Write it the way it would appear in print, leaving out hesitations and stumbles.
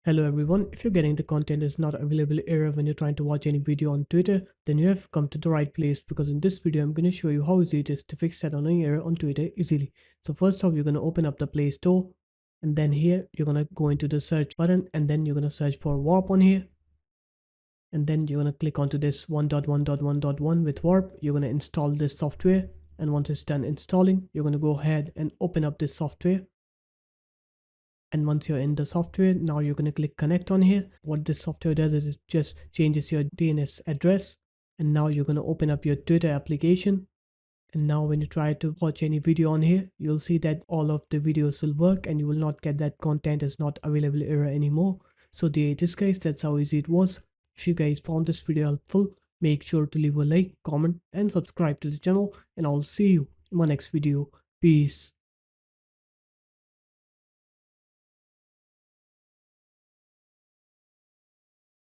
Hello everyone, if you're getting the content is not available error when you're trying to watch any video on Twitter, then you have come to the right place because in this video I'm going to show you how easy it is to fix that annoying error on Twitter easily. So first off, you're going to open up the Play Store, and then here you're going to go into the search button, and then you're going to search for Warp on here, and then you're going to click onto this 1.1.1.1 with Warp. You're going to install this software, and once it's done installing, you're going to go ahead and open up this software. And once you're in the software, now you're going to click connect on here. What this software does is it just changes your DNS address. And now you're going to open up your Twitter application. And now when you try to watch any video on here, you'll see that all of the videos will work and you will not get that content is not available error anymore. So this guys, that's how easy it was. If you guys found this video helpful, make sure to leave a like, comment and subscribe to the channel, and I'll see you in my next video. Peace.